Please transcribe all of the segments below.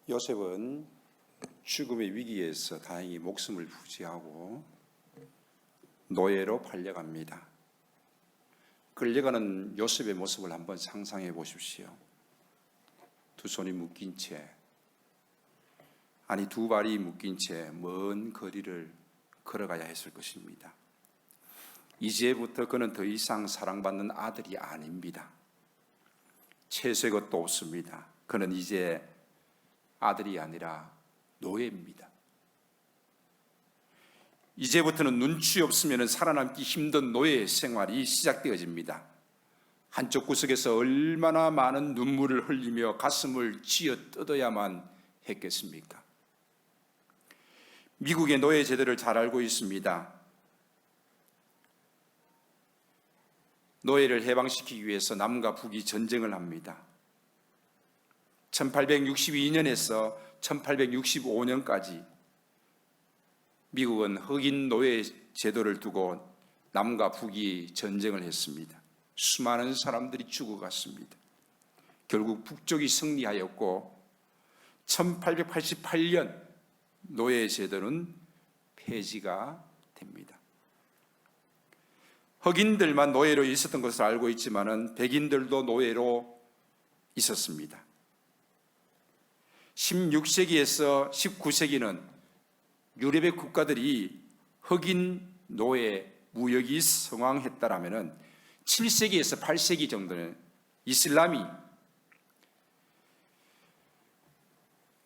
요셉은 죽음의 위기에서 다행히 목숨을 부지하고 노예로 팔려갑니다. 끌려가는 요셉의 모습을 한번 상상해 보십시오. 두 손이 묶인 채, 아니 두 발이 묶인 채 먼 거리를 걸어가야 했을 것입니다. 이제부터 그는 더 이상 사랑받는 아들이 아닙니다. 채소의 것도 없습니다. 그는 이제 아들이 아니라 노예입니다. 이제부터는 눈치 없으면 살아남기 힘든 노예 생활이 시작되어집니다. 한쪽 구석에서 얼마나 많은 눈물을 흘리며 가슴을 쥐어 뜯어야만 했겠습니까? 미국의 노예 제도를 잘 알고 있습니다. 노예를 해방시키기 위해서 남과 북이 전쟁을 합니다. 1862년에서 1865년까지 미국은 흑인 노예 제도를 두고 남과 북이 전쟁을 했습니다. 수많은 사람들이 죽어갔습니다. 결국 북쪽이 승리하였고 1888년 노예 제도는 폐지가 됩니다. 흑인들만 노예로 있었던 것을 알고 있지만은 백인들도 노예로 있었습니다. 16세기에서 19세기는 유럽의 국가들이 흑인 노예 무역이 성황했다라면은 7세기에서 8세기 정도는 이슬람이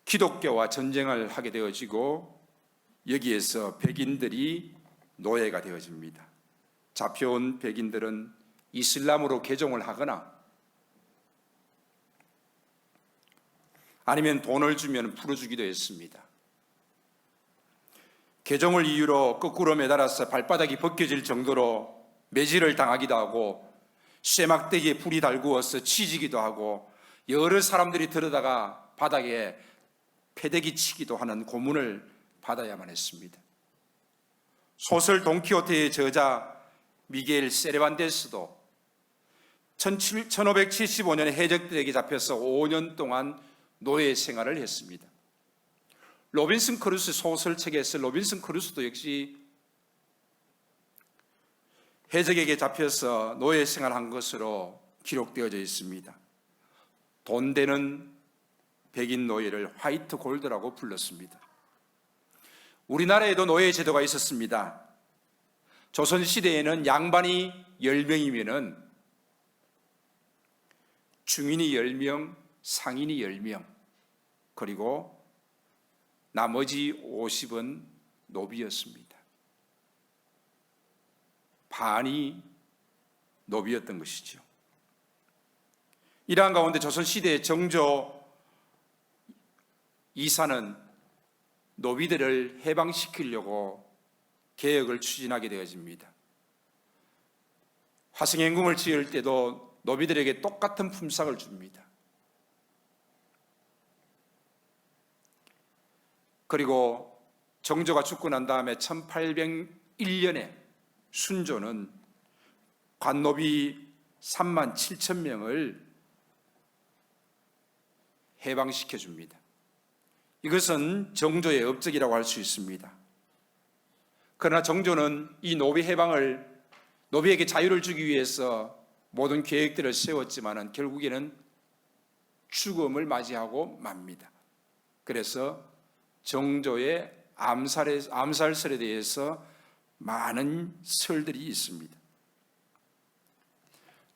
기독교와 전쟁을 하게 되어지고 여기에서 백인들이 노예가 되어집니다. 잡혀온 백인들은 이슬람으로 개종을 하거나 아니면 돈을 주면 풀어주기도 했습니다. 개종을 이유로 거꾸로 매달아서 발바닥이 벗겨질 정도로 매질을 당하기도 하고 쇠막대기에 불이 달구어서 치지기도 하고 여러 사람들이 들여다가 바닥에 패대기 치기도 하는 고문을 받아야만 했습니다. 소설 돈키호테의 저자 미겔 세르반테스도 1575년에 해적들에게 잡혀서 5년 동안 노예 생활을 했습니다. 로빈슨 크루소 소설책에서 로빈슨 크루소도 역시 해적에게 잡혀서 노예 생활한 것으로 기록되어져 있습니다. 돈 되는 백인 노예를 화이트 골드라고 불렀습니다. 우리나라에도 노예 제도가 있었습니다. 조선시대에는 양반이 10명이면 중인이 10명, 상인이 10명, 그리고 나머지 50은 노비였습니다. 반이 노비였던 것이죠. 이러한 가운데 조선시대의 정조 이사는 노비들을 해방시키려고 개혁을 추진하게 되어집니다. 화성행궁을 지을 때도 노비들에게 똑같은 품삯을 줍니다. 그리고 정조가 죽고 난 다음에 1801년에 순조는 관노비 3만 7천 명을 해방시켜 줍니다. 이것은 정조의 업적이라고 할 수 있습니다. 그러나 정조는 이 노비 해방을, 노비에게 자유를 주기 위해서 모든 계획들을 세웠지만 결국에는 죽음을 맞이하고 맙니다. 그래서 정조의 암살설에 대해서 많은 설들이 있습니다.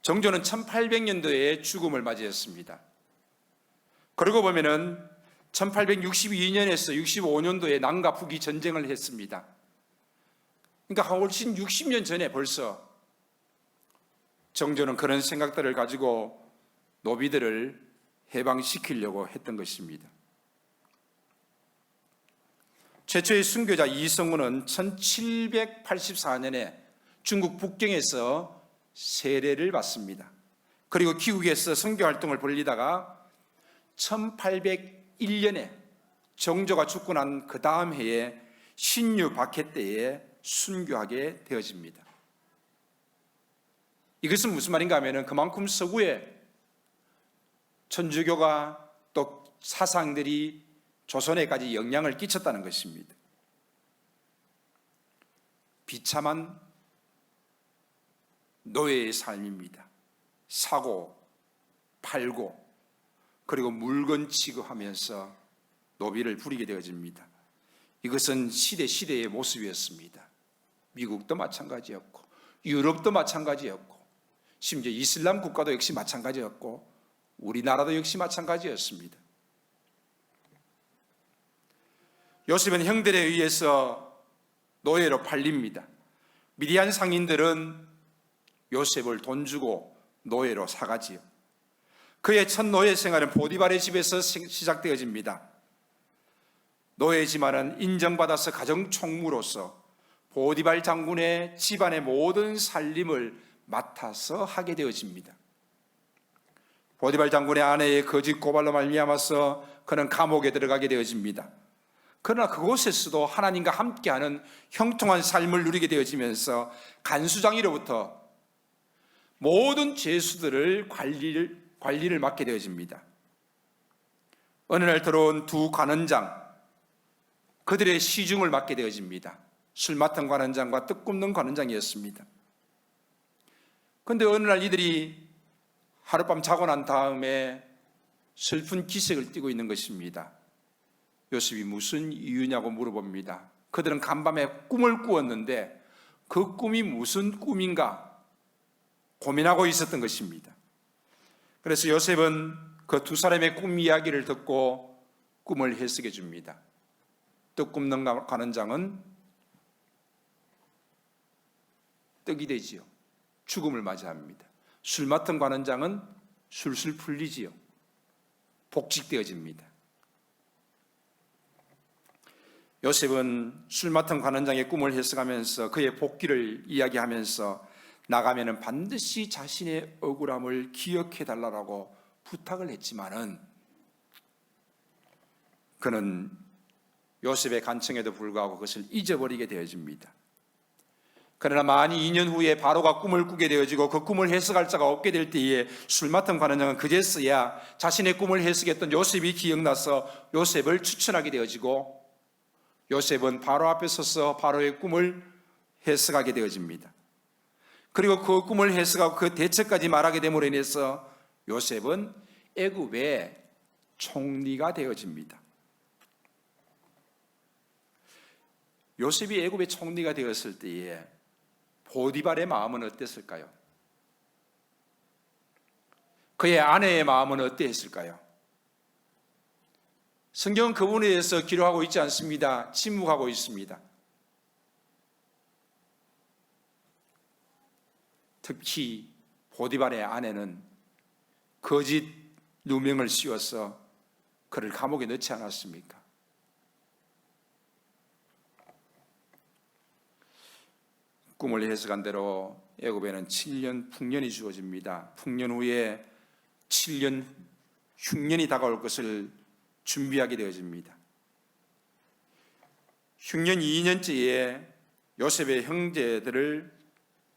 정조는 1800년도에 죽음을 맞이했습니다. 그러고 보면은 1862년에서 65년도에 남과 북이 전쟁을 했습니다. 그러니까 훨씬 60년 전에 벌써 정조는 그런 생각들을 가지고 노비들을 해방시키려고 했던 것입니다. 최초의 순교자 이성우는 1784년에 중국 북경에서 세례를 받습니다. 그리고 귀국에서 선교활동을 벌리다가 1801년에 정조가 죽고 난 그 다음 해에 신유 박해 때에 순교하게 되어집니다. 이것은 무슨 말인가 하면 그만큼 서구에 천주교가 또 사상들이 조선에까지 영향을 끼쳤다는 것입니다. 비참한 노예의 삶입니다. 사고, 팔고, 그리고 물건 취급하면서 노비를 부리게 되어집니다. 이것은 시대의 모습이었습니다. 미국도 마찬가지였고, 유럽도 마찬가지였고, 심지어 이슬람 국가도 역시 마찬가지였고, 우리나라도 역시 마찬가지였습니다. 요셉은 형들에 의해서 노예로 팔립니다. 미디안 상인들은 요셉을 돈 주고 노예로 사가지요. 그의 첫 노예 생활은 보디발의 집에서 시작되어집니다. 노예지만은 인정받아서 가정 총무로서 보디발 장군의 집안의 모든 살림을 맡아서 하게 되어집니다. 보디발 장군의 아내의 거짓 고발로 말미암아서 그는 감옥에 들어가게 되어집니다. 그러나 그곳에서도 하나님과 함께하는 형통한 삶을 누리게 되어지면서 간수장이로부터 모든 죄수들을 관리를 맡게 되어집니다. 어느 날 들어온 두 관원장, 그들의 시중을 맡게 되어집니다. 술 맡은 관원장과 떡 굽는 관원장이었습니다. 그런데 어느 날 이들이 하룻밤 자고 난 다음에 슬픈 기색을 띠고 있는 것입니다. 요셉이 무슨 이유냐고 물어봅니다. 그들은 간밤에 꿈을 꾸었는데 그 꿈이 무슨 꿈인가 고민하고 있었던 것입니다. 그래서 요셉은 그 두 사람의 꿈 이야기를 듣고 꿈을 해석해 줍니다. 떡 굽는 관원장은 떡이 되지요. 죽음을 맞이합니다. 술 맡은 관원장은 술술 풀리지요. 복직되어집니다. 요셉은 술 맡은 관원장의 꿈을 해석하면서 그의 복귀를 이야기하면서 나가면은 반드시 자신의 억울함을 기억해 달라고 부탁을 했지만은 그는 요셉의 간청에도 불구하고 그것을 잊어버리게 되어집니다. 그러나 만이 2년 후에 바로가 꿈을 꾸게 되어지고 그 꿈을 해석할 자가 없게 될 때에 술 맡은 관원장은 그제서야 자신의 꿈을 해석했던 요셉이 기억나서 요셉을 추천하게 되어지고 요셉은 바로 앞에 서서 바로의 꿈을 해석하게 되어집니다. 그리고 그 꿈을 해석하고 그 대처까지 말하게 됨으로 인해서 요셉은 애굽의 총리가 되어집니다. 요셉이 애굽의 총리가 되었을 때에 보디발의 마음은 어땠을까요? 그의 아내의 마음은 어땠을까요? 성경은 그 부분에 대해서 기록하고 있지 않습니다. 침묵하고 있습니다. 특히 보디발의 아내는 거짓 누명을 씌워서 그를 감옥에 넣지 않았습니까? 꿈을 해석한 대로 애굽에는 7년 풍년이 주어집니다. 풍년 후에 7년 흉년이 다가올 것을 준비하게 되어집니다. 흉년 2년째에 요셉의 형제들을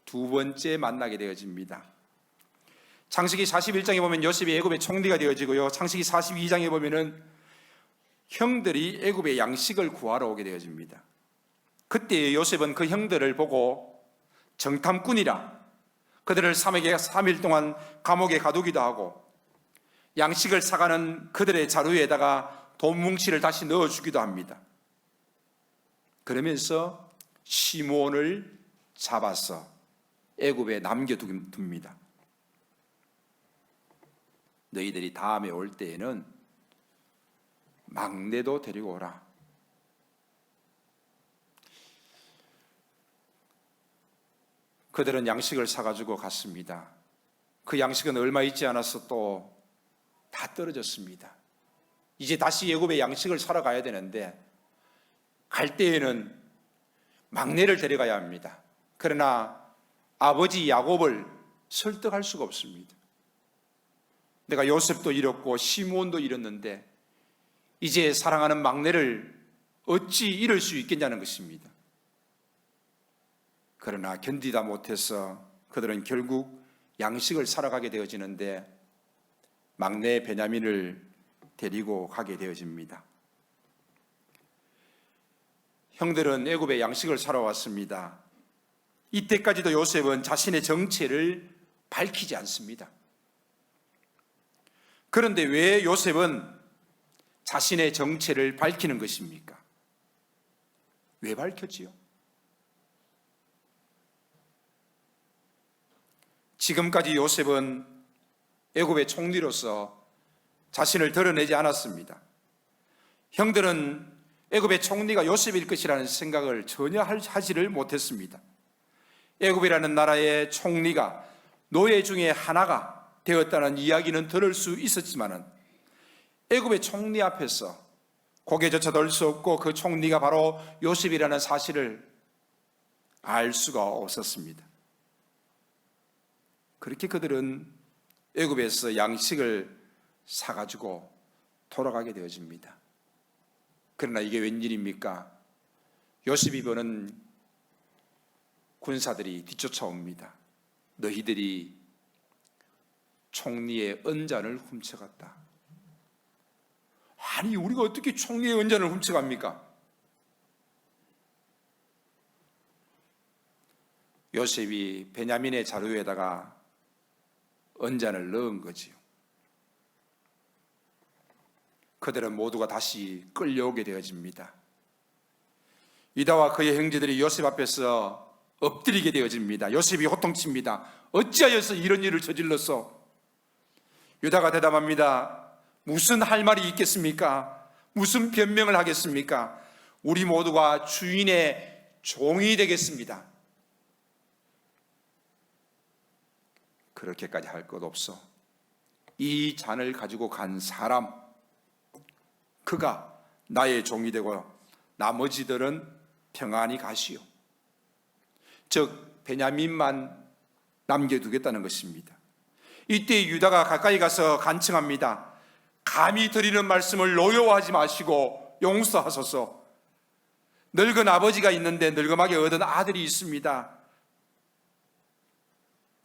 두 번째 만나게 되어집니다. 창세기 41장에 보면 요셉이 애굽의 총리가 되어지고요. 창세기 42장에 보면은 형들이 애굽의 양식을 구하러 오게 되어집니다. 그때 요셉은 그 형들을 보고 정탐꾼이라 그들을 3일 동안 감옥에 가두기도 하고 양식을 사가는 그들의 자루에다가 돈 뭉치를 다시 넣어주기도 합니다. 그러면서 시므온을 잡아서 애굽에 남겨둡니다. 너희들이 다음에 올 때에는 막내도 데리고 오라. 그들은 양식을 사가지고 갔습니다. 그 양식은 얼마 있지 않아서 또 다 떨어졌습니다. 이제 다시 애굽에 양식을 사러 가야 되는데 갈 때에는 막내를 데려가야 합니다. 그러나 아버지 야곱을 설득할 수가 없습니다. 내가 요셉도 잃었고 시므온도 잃었는데 이제 사랑하는 막내를 어찌 잃을 수 있겠냐는 것입니다. 그러나 견디다 못해서 그들은 결국 양식을 사러 가게 되어지는데 막내 베냐민을 데리고 가게 되어집니다. 형들은 애굽에 양식을 사러 왔습니다. 이때까지도 요셉은 자신의 정체를 밝히지 않습니다. 그런데 왜 요셉은 자신의 정체를 밝히는 것입니까? 왜 밝혔지요? 지금까지 요셉은 애굽의 총리로서 자신을 드러내지 않았습니다. 형들은 애굽의 총리가 요셉일 것이라는 생각을 전혀 하지를 못했습니다. 애굽이라는 나라의 총리가 노예 중에 하나가 되었다는 이야기는 들을 수 있었지만 애굽의 총리 앞에서 고개조차 들 수 없고 그 총리가 바로 요셉이라는 사실을 알 수가 없었습니다. 그렇게 그들은 애굽에서 양식을 사가지고 돌아가게 되어집니다. 그러나 이게 웬일입니까? 요셉이 보는 군사들이 뒤쫓아옵니다. 너희들이 총리의 은잔을 훔쳐갔다. 아니, 우리가 어떻게 총리의 은잔을 훔쳐갑니까? 요셉이 베냐민의 자루에다가 은잔을 넣은 거지요. 그들은 모두가 다시 끌려오게 되어집니다. 유다와 그의 형제들이 요셉 앞에서 엎드리게 되어집니다. 요셉이 호통칩니다. 어찌하여서 이런 일을 저질렀어? 유다가 대답합니다. 무슨 할 말이 있겠습니까? 무슨 변명을 하겠습니까? 우리 모두가 주인의 종이 되겠습니다. 그렇게까지 할 것 없어. 이 잔을 가지고 간 사람, 그가 나의 종이 되고 나머지들은 평안히 가시오. 즉 베냐민만 남겨두겠다는 것입니다. 이때 유다가 가까이 가서 간청합니다. 감히 드리는 말씀을 노여워하지 마시고 용서하소서. 늙은 아버지가 있는데 늙음하게 얻은 아들이 있습니다.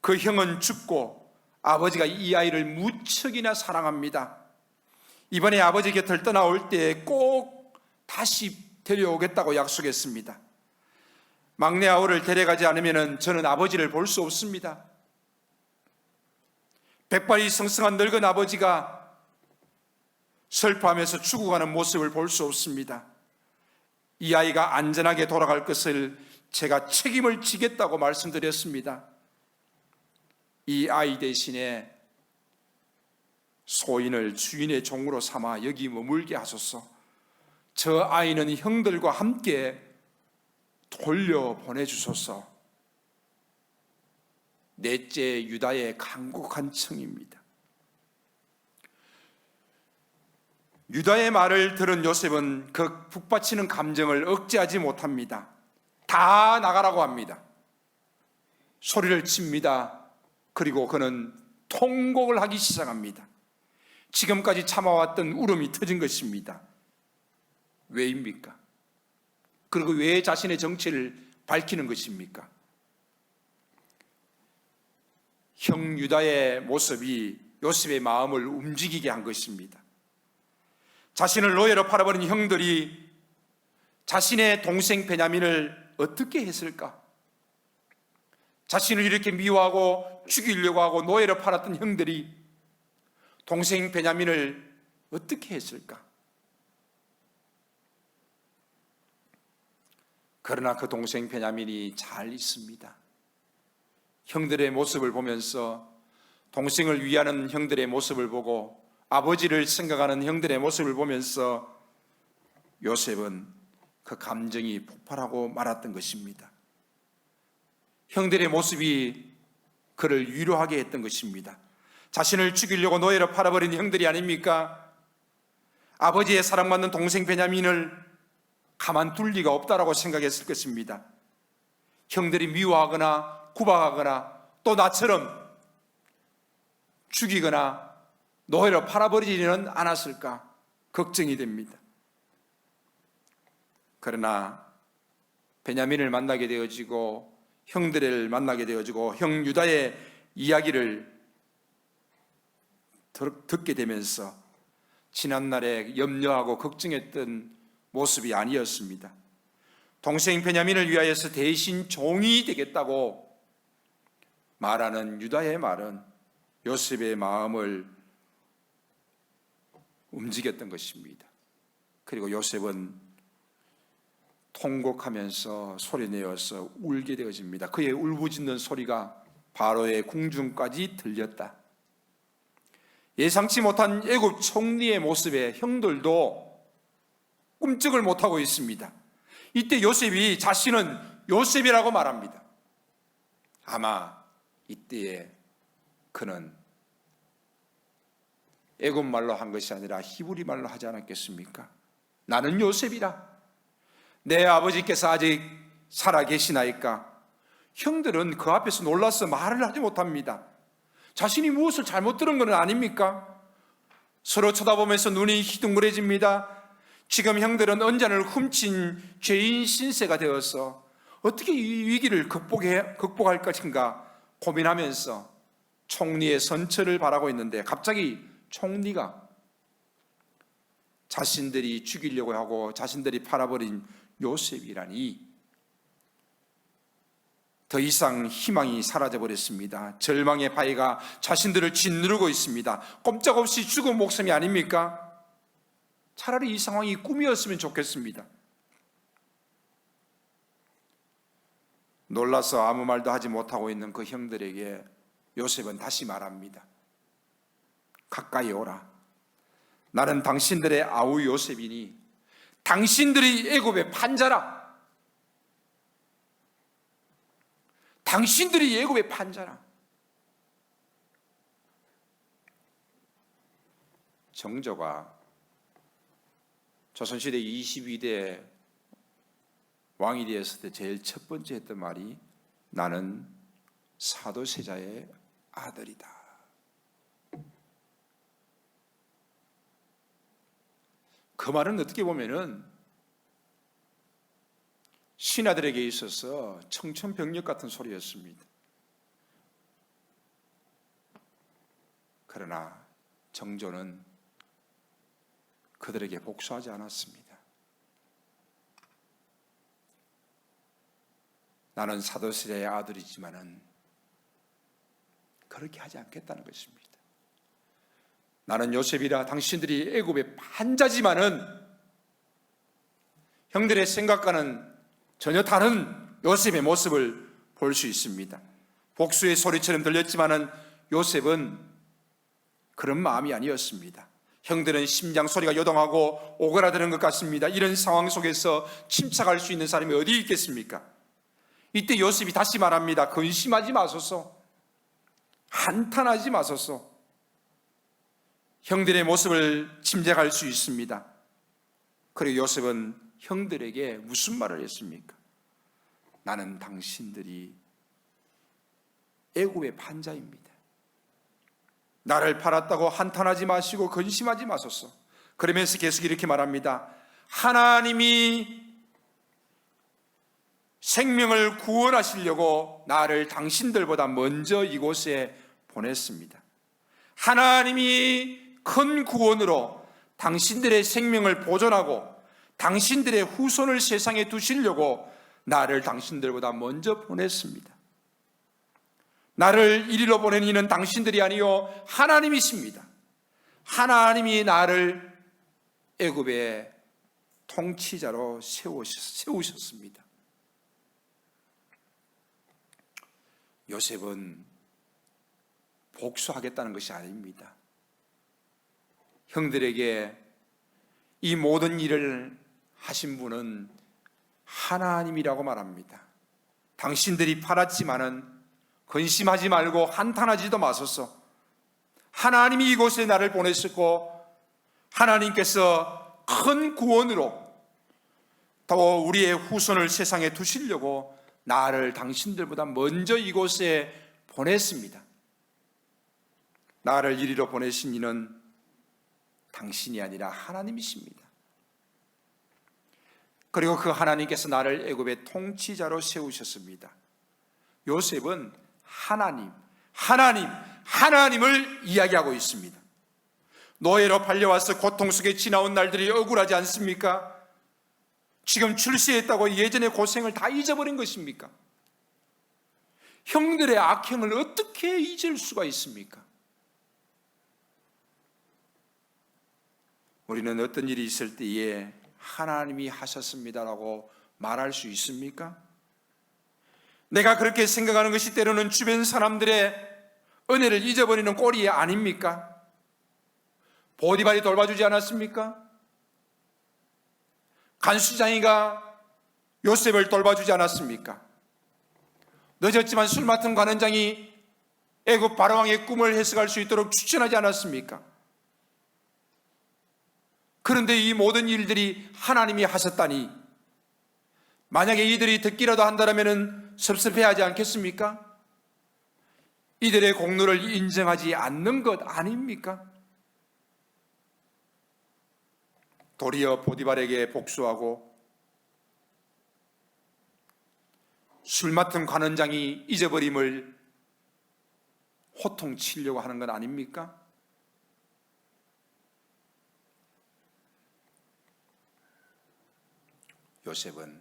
그 형은 죽고 아버지가 이 아이를 무척이나 사랑합니다. 이번에 아버지 곁을 떠나올 때 꼭 다시 데려오겠다고 약속했습니다. 막내 아우를 데려가지 않으면 저는 아버지를 볼 수 없습니다. 백발이 성성한 늙은 아버지가 슬퍼하면서 죽어가는 모습을 볼 수 없습니다. 이 아이가 안전하게 돌아갈 것을 제가 책임을 지겠다고 말씀드렸습니다. 이 아이 대신에 소인을 주인의 종으로 삼아 여기 머물게 하소서. 저 아이는 형들과 함께 돌려보내주소서. 넷째 유다의 간곡한 청입니다. 유다의 말을 들은 요셉은 그 북받치는 감정을 억제하지 못합니다. 다 나가라고 합니다. 소리를 칩니다. 그리고 그는 통곡을 하기 시작합니다. 지금까지 참아왔던 울음이 터진 것입니다. 왜입니까? 그리고 왜 자신의 정체를 밝히는 것입니까? 형 유다의 모습이 요셉의 마음을 움직이게 한 것입니다. 자신을 노예로 팔아버린 형들이 자신의 동생 베냐민을 어떻게 했을까? 자신을 이렇게 미워하고 죽이려고 하고 노예로 팔았던 형들이 동생 베냐민을 어떻게 했을까? 그러나 그 동생 베냐민이 잘 있습니다. 형들의 모습을 보면서, 동생을 위하는 형들의 모습을 보고, 아버지를 생각하는 형들의 모습을 보면서 요셉은 그 감정이 폭발하고 말았던 것입니다. 형들의 모습이 그를 위로하게 했던 것입니다. 자신을 죽이려고 노예로 팔아버린 형들이 아닙니까? 아버지의 사랑받는 동생 베냐민을 가만둘 리가 없다라고 생각했을 것입니다. 형들이 미워하거나 구박하거나 또 나처럼 죽이거나 노예로 팔아버리지는 않았을까 걱정이 됩니다. 그러나 베냐민을 만나게 되어지고 형들을 만나게 되어지고 형 유다의 이야기를 듣게 되면서 지난날에 염려하고 걱정했던 모습이 아니었습니다. 동생 베냐민을 위하여서 대신 종이 되겠다고 말하는 유다의 말은 요셉의 마음을 움직였던 것입니다. 그리고 요셉은 통곡하면서 소리내어서 울게 되어집니다. 그의 울부짖는 소리가 바로의 궁중까지 들렸다. 예상치 못한 애굽 총리의 모습에 형들도 꿈쩍을 못하고 있습니다. 이때 요셉이 자신은 요셉이라고 말합니다. 아마 이때에 그는 애굽 말로 한 것이 아니라 히브리 말로 하지 않았겠습니까? 나는 요셉이라. 내 아버지께서 아직 살아 계시나이까? 형들은 그 앞에서 놀라서 말을 하지 못합니다. 자신이 무엇을 잘못 들은 건 아닙니까? 서로 쳐다보면서 눈이 희둥그레집니다. 지금 형들은 언잔을 훔친 죄인 신세가 되어서 어떻게 이 위기를 극복할 것인가 고민하면서 총리의 선처를 바라고 있는데 갑자기 총리가 자신들이 죽이려고 하고 자신들이 팔아버린 요셉이라니 더 이상 희망이 사라져버렸습니다. 절망의 바위가 자신들을 짓누르고 있습니다. 꼼짝없이 죽은 목숨이 아닙니까? 차라리 이 상황이 꿈이었으면 좋겠습니다. 놀라서 아무 말도 하지 못하고 있는 그 형들에게 요셉은 다시 말합니다. 가까이 오라. 나는 당신들의 아우 요셉이니 당신들이 애굽의 판자라. 당신들이 애굽의 판자라. 정조가 조선시대 22대 왕이 되었을 때 제일 첫 번째 했던 말이 나는 사도세자의 아들이다. 그 말은 어떻게 보면은 신하들에게 있어서 청천벽력 같은 소리였습니다. 그러나 정조는 그들에게 복수하지 않았습니다. 나는 사도세자의 아들이지만은 그렇게 하지 않겠다는 것입니다. 나는 요셉이라 당신들이 애굽의 판자지만은 형들의 생각과는 전혀 다른 요셉의 모습을 볼 수 있습니다. 복수의 소리처럼 들렸지만은 요셉은 그런 마음이 아니었습니다. 형들은 심장 소리가 요동하고 오그라드는 것 같습니다. 이런 상황 속에서 침착할 수 있는 사람이 어디 있겠습니까? 이때 요셉이 다시 말합니다. 근심하지 마소서. 한탄하지 마소서. 형들의 모습을 짐작할 수 있습니다. 그리고 요셉은 형들에게 무슨 말을 했습니까? 나는 당신들이 애굽의 판자입니다. 나를 팔았다고 한탄하지 마시고 근심하지 마소서. 그러면서 계속 이렇게 말합니다. 하나님이 생명을 구원하시려고 나를 당신들보다 먼저 이곳에 보냈습니다. 하나님이 큰 구원으로 당신들의 생명을 보존하고 당신들의 후손을 세상에 두시려고 나를 당신들보다 먼저 보냈습니다. 나를 이리로 보낸 이는 당신들이 아니요 하나님이십니다. 하나님이 나를 애굽의 통치자로 세우셨습니다. 요셉은 복수하겠다는 것이 아닙니다. 형들에게 이 모든 일을 하신 분은 하나님이라고 말합니다. 당신들이 팔았지만은 근심하지 말고 한탄하지도 마소서. 하나님이 이곳에 나를 보냈었고 하나님께서 큰 구원으로 또 우리의 후손을 세상에 두시려고 나를 당신들보다 먼저 이곳에 보냈습니다. 나를 이리로 보내신 이는 당신이 아니라 하나님이십니다. 그리고 그 하나님께서 나를 애굽의 통치자로 세우셨습니다. 요셉은 하나님을 이야기하고 있습니다. 노예로 팔려와서 고통 속에 지나온 날들이 억울하지 않습니까? 지금 출세했다고 예전의 고생을 다 잊어버린 것입니까? 형들의 악행을 어떻게 잊을 수가 있습니까? 우리는 어떤 일이 있을 때에 하나님이 하셨습니다라고 말할 수 있습니까? 내가 그렇게 생각하는 것이 때로는 주변 사람들의 은혜를 잊어버리는 꼴이 아닙니까? 보디발이 돌봐주지 않았습니까? 간수장이가 요셉을 돌봐주지 않았습니까? 늦었지만 술 맡은 관원장이 애굽 바로왕의 꿈을 해석할 수 있도록 추천하지 않았습니까? 그런데 이 모든 일들이 하나님이 하셨다니, 만약에 이들이 듣기라도 한다면 섭섭해하지 않겠습니까? 이들의 공로를 인정하지 않는 것 아닙니까? 도리어 보디발에게 복수하고 술 맡은 관원장이 잊어버림을 호통치려고 하는 건 아닙니까? 요셉은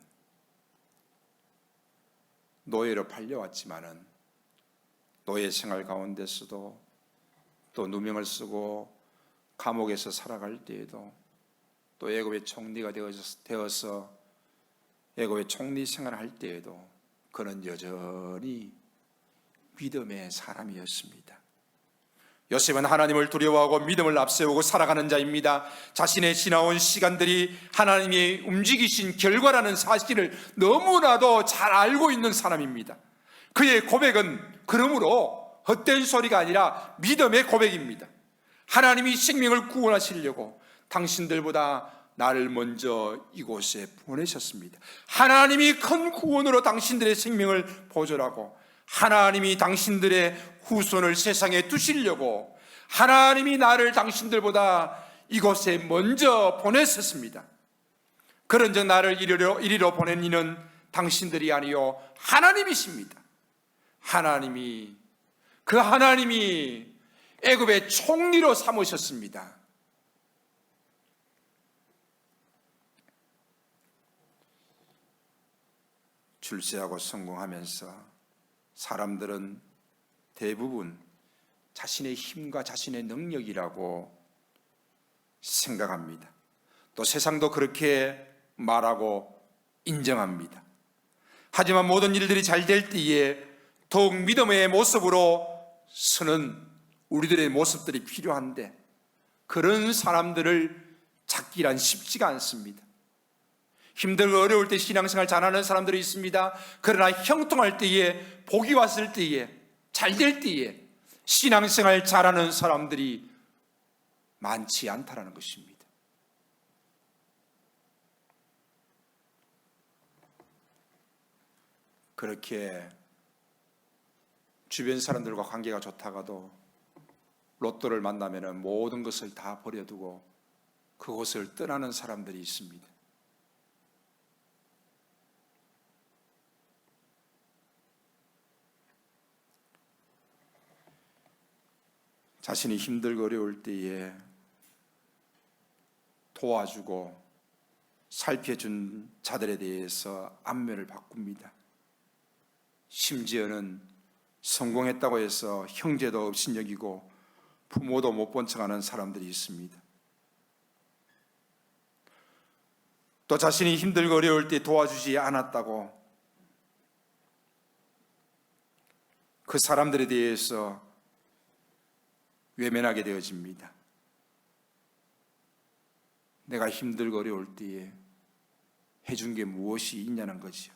노예로 팔려왔지만은 노예 생활 가운데서도 또 누명을 쓰고 감옥에서 살아갈 때에도 또 애굽의 총리가 되어서 애굽의 총리 생활을 할 때에도 그는 여전히 믿음의 사람이었습니다. 요셉은 하나님을 두려워하고 믿음을 앞세우고 살아가는 자입니다. 자신의 지나온 시간들이 하나님이 움직이신 결과라는 사실을 너무나도 잘 알고 있는 사람입니다. 그의 고백은 그러므로 헛된 소리가 아니라 믿음의 고백입니다. 하나님이 생명을 구원하시려고 당신들보다 나를 먼저 이곳에 보내셨습니다. 하나님이 큰 구원으로 당신들의 생명을 보존하고 하나님이 당신들의 후손을 세상에 두시려고 하나님이 나를 당신들보다 이곳에 먼저 보냈었습니다. 그런즉 나를 이리로 보낸 이는 당신들이 아니요 하나님이십니다. 하나님이 애굽의 총리로 삼으셨습니다. 출세하고 성공하면서 사람들은 대부분 자신의 힘과 자신의 능력이라고 생각합니다. 또 세상도 그렇게 말하고 인정합니다. 하지만 모든 일들이 잘 될 때에 더욱 믿음의 모습으로 서는 우리들의 모습들이 필요한데 그런 사람들을 찾기란 쉽지가 않습니다. 힘들고 어려울 때 신앙생활 잘하는 사람들이 있습니다. 그러나 형통할 때에, 복이 왔을 때에, 잘 될 때에 신앙생활 잘하는 사람들이 많지 않다는 것입니다. 그렇게 주변 사람들과 관계가 좋다가도 로또를 만나면 모든 것을 다 버려두고 그곳을 떠나는 사람들이 있습니다. 자신이 힘들고 어려울 때에 도와주고 살펴준 자들에 대해서 안면을 바꿉니다. 심지어는 성공했다고 해서 형제도 업신여기고 부모도 못 본 척하는 사람들이 있습니다. 또 자신이 힘들고 어려울 때 도와주지 않았다고 그 사람들에 대해서 외면하게 되어집니다. 내가 힘들고 어려울 때에 해준 게 무엇이 있냐는 거죠.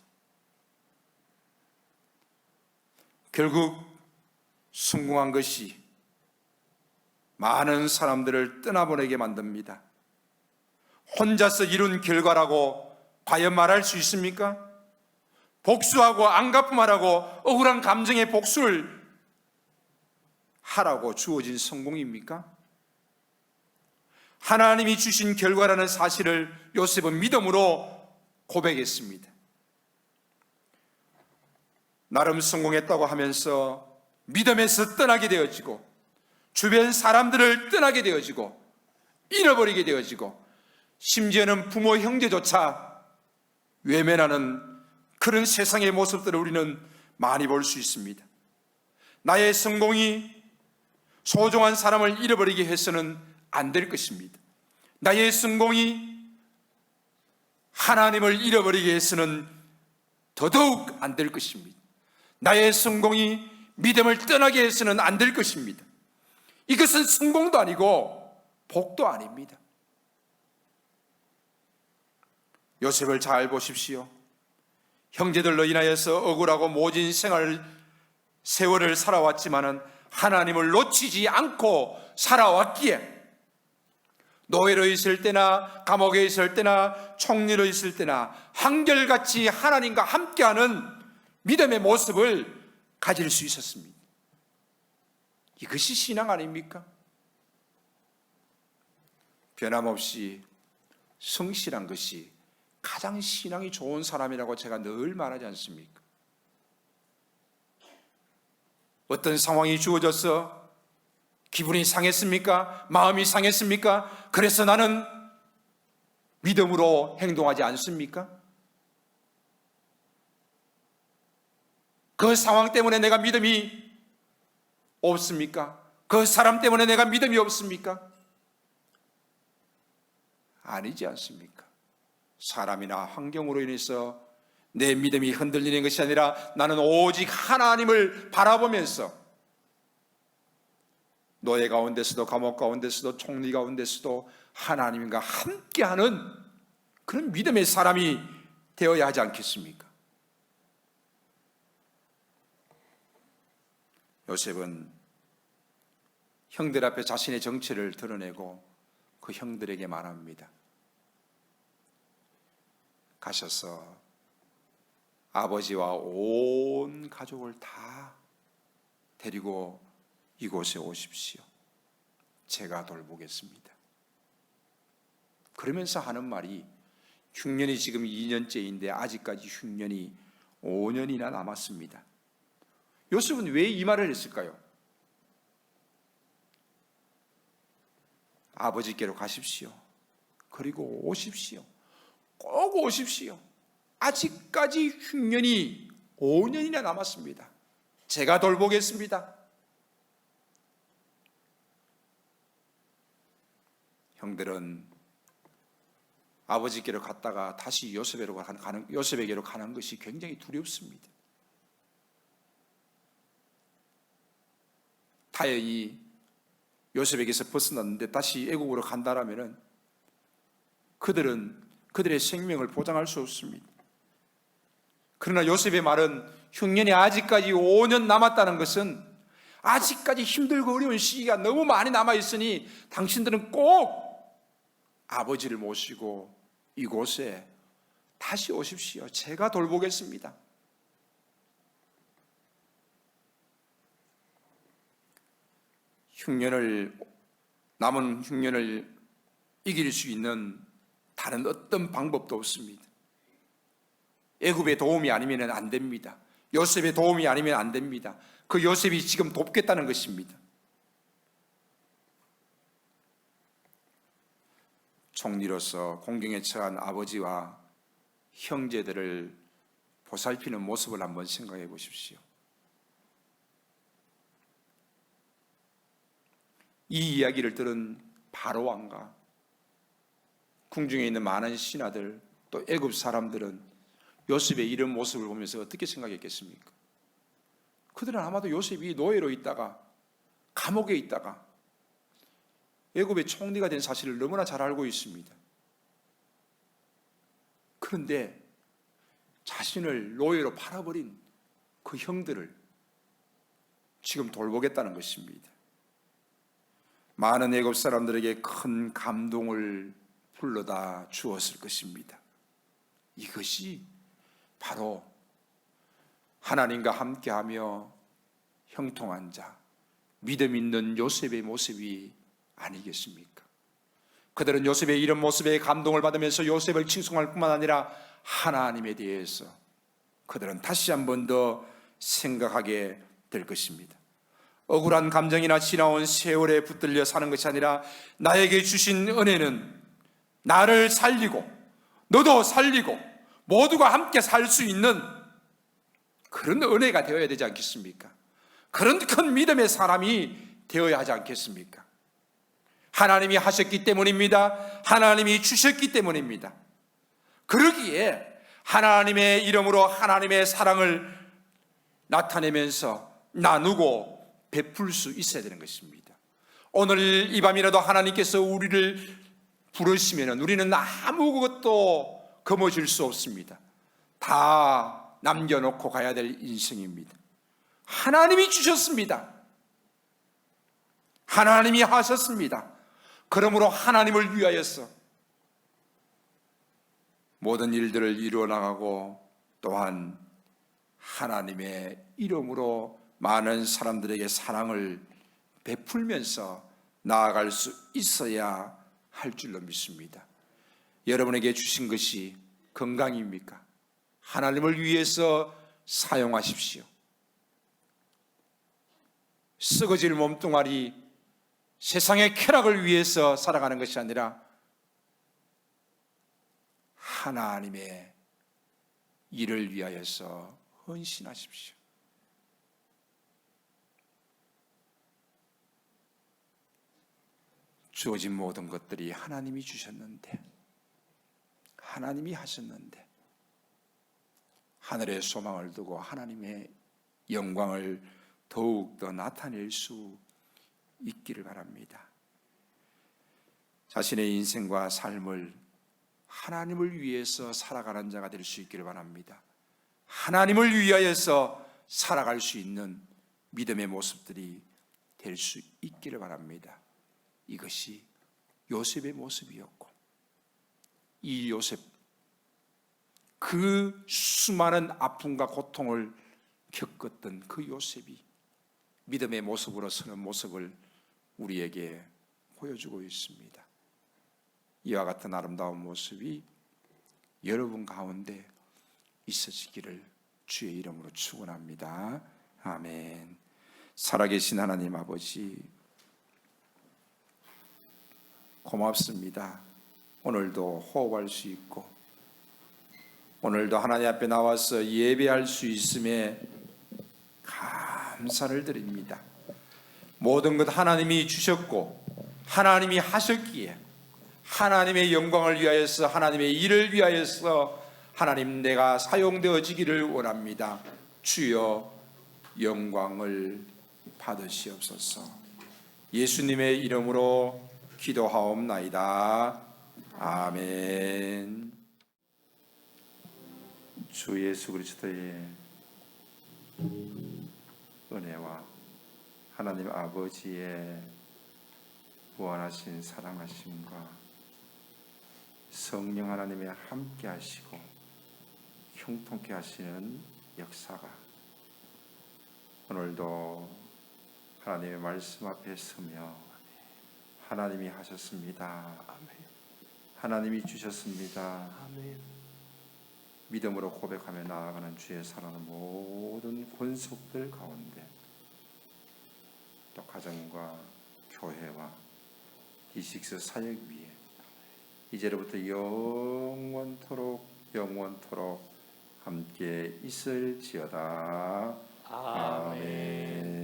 결국 성공한 것이 많은 사람들을 떠나보내게 만듭니다. 혼자서 이룬 결과라고 과연 말할 수 있습니까? 복수하고 안갚음하라고 억울한 감정의 복수를 하라고 주어진 성공입니까? 하나님이 주신 결과라는 사실을 요셉은 믿음으로 고백했습니다. 나름 성공했다고 하면서 믿음에서 떠나게 되어지고 주변 사람들을 떠나게 되어지고 잃어버리게 되어지고 심지어는 부모 형제조차 외면하는 그런 세상의 모습들을 우리는 많이 볼 수 있습니다. 나의 성공이 소중한 사람을 잃어버리게 해서는 안 될 것입니다. 나의 성공이 하나님을 잃어버리게 해서는 더더욱 안 될 것입니다. 나의 성공이 믿음을 떠나게 해서는 안 될 것입니다. 이것은 성공도 아니고 복도 아닙니다. 요셉을 잘 보십시오. 형제들로 인하여서 억울하고 모진 세월을 살아왔지만은 하나님을 놓치지 않고 살아왔기에 노예로 있을 때나 감옥에 있을 때나 총리로 있을 때나 한결같이 하나님과 함께하는 믿음의 모습을 가질 수 있었습니다. 이것이 신앙 아닙니까? 변함없이 성실한 것이 가장 신앙이 좋은 사람이라고 제가 늘 말하지 않습니까? 어떤 상황이 주어져서 기분이 상했습니까? 마음이 상했습니까? 그래서 나는 믿음으로 행동하지 않습니까? 그 상황 때문에 내가 믿음이 없습니까? 그 사람 때문에 내가 믿음이 없습니까? 아니지 않습니까? 사람이나 환경으로 인해서 내 믿음이 흔들리는 것이 아니라 나는 오직 하나님을 바라보면서 노예 가운데서도 감옥 가운데서도 총리 가운데서도 하나님과 함께하는 그런 믿음의 사람이 되어야 하지 않겠습니까? 요셉은 형들 앞에 자신의 정체를 드러내고 그 형들에게 말합니다. 가셔서 아버지와 온 가족을 다 데리고 이곳에 오십시오. 제가 돌보겠습니다. 그러면서 하는 말이 흉년이 지금 2년째인데 아직까지 흉년이 5년이나 남았습니다. 요셉은 왜 이 말을 했을까요? 아버지께로 가십시오. 그리고 오십시오. 꼭 오십시오. 아직까지 흉년이 5년이나 남았습니다. 제가 돌보겠습니다. 형들은 아버지께로 갔다가 다시 요셉에게로 가는 것이 굉장히 두렵습니다. 타연히 요셉에게서 벗어났는데 다시 애국으로 간다라면은 그들의 생명을 보장할 수 없습니다. 그러나 요셉의 말은 흉년이 아직까지 5년 남았다는 것은 아직까지 힘들고 어려운 시기가 너무 많이 남아있으니 당신들은 꼭 아버지를 모시고 이곳에 다시 오십시오. 제가 돌보겠습니다. 남은 흉년을 이길 수 있는 다른 어떤 방법도 없습니다. 애굽의 도움이 아니면 안 됩니다. 요셉의 도움이 아니면 안 됩니다. 그 요셉이 지금 돕겠다는 것입니다. 총리로서 공경에 처한 아버지와 형제들을 보살피는 모습을 한번 생각해 보십시오. 이 이야기를 들은 바로 왕과 궁중에 있는 많은 신하들 또 애굽 사람들은 요셉의 이런 모습을 보면서 어떻게 생각했겠습니까? 그들은 아마도 요셉이 노예로 있다가 감옥에 있다가 애굽의 총리가 된 사실을 너무나 잘 알고 있습니다. 그런데 자신을 노예로 팔아버린 그 형들을 지금 돌보겠다는 것입니다. 많은 애굽 사람들에게 큰 감동을 불러다 주었을 것입니다. 이것이 바로 하나님과 함께하며 형통한 자, 믿음 있는 요셉의 모습이 아니겠습니까? 그들은 요셉의 이런 모습에 감동을 받으면서 요셉을 칭송할 뿐만 아니라 하나님에 대해서 그들은 다시 한 번 더 생각하게 될 것입니다. 억울한 감정이나 지나온 세월에 붙들려 사는 것이 아니라 나에게 주신 은혜는 나를 살리고 너도 살리고 모두가 함께 살 수 있는 그런 은혜가 되어야 되지 않겠습니까? 그런 큰 믿음의 사람이 되어야 하지 않겠습니까? 하나님이 하셨기 때문입니다. 하나님이 주셨기 때문입니다. 그러기에 하나님의 이름으로 하나님의 사랑을 나타내면서 나누고 베풀 수 있어야 되는 것입니다. 오늘 이 밤이라도 하나님께서 우리를 부르시면 우리는 아무것도 거머쥘 수 없습니다. 다 남겨놓고 가야 될 인생입니다. 하나님이 주셨습니다. 하나님이 하셨습니다. 그러므로 하나님을 위하여서 모든 일들을 이루어 나가고 또한 하나님의 이름으로 많은 사람들에게 사랑을 베풀면서 나아갈 수 있어야 할 줄로 믿습니다. 여러분에게 주신 것이 건강입니까? 하나님을 위해서 사용하십시오. 썩어질 몸뚱아리, 세상의 쾌락을 위해서 살아가는 것이 아니라 하나님의 일을 위하여서 헌신하십시오. 주어진 모든 것들이 하나님이 주셨는데, 하나님이 하셨는데, 하늘의 소망을 두고 하나님의 영광을 더욱더 나타낼 수 있기를 바랍니다. 자신의 인생과 삶을 하나님을 위해서 살아가는 자가 될 수 있기를 바랍니다. 하나님을 위하여서 살아갈 수 있는 믿음의 모습들이 될 수 있기를 바랍니다. 이것이 요셉의 모습이었고, 이 요셉, 그 수많은 아픔과 고통을 겪었던 그 요셉이 믿음의 모습으로 서는 모습을 우리에게 보여주고 있습니다. 이와 같은 아름다운 모습이 여러분 가운데 있으시기를 주의 이름으로 축원합니다. 아멘. 살아계신 하나님 아버지, 고맙습니다. 오늘도 호흡할 수 있고 오늘도 하나님 앞에 나와서 예배할 수 있음에 감사를 드립니다. 모든 것 하나님이 주셨고 하나님이 하셨기에 하나님의 영광을 위하여서, 하나님의 일을 위하여서 하나님, 내가 사용되어지기를 원합니다. 주여 영광을 받으시옵소서. 예수님의 이름으로 기도하옵나이다. 아멘. 주 예수 그리스도의 은혜와 하나님 아버지의 무한하신 사랑하심과 성령 하나님의 함께 하시고 형통케 하시는 역사가 오늘도 하나님의 말씀 앞에 서며 하나님이 하셨습니다. 하나님이 주셨습니다. 믿음으로 고백하며 나아가는 주의 사랑하는 모든 권속들 가운데 또 가정과 교회와 D6 사역 위에 이제로부터 영원토록 함께 있을지어다. 아멘.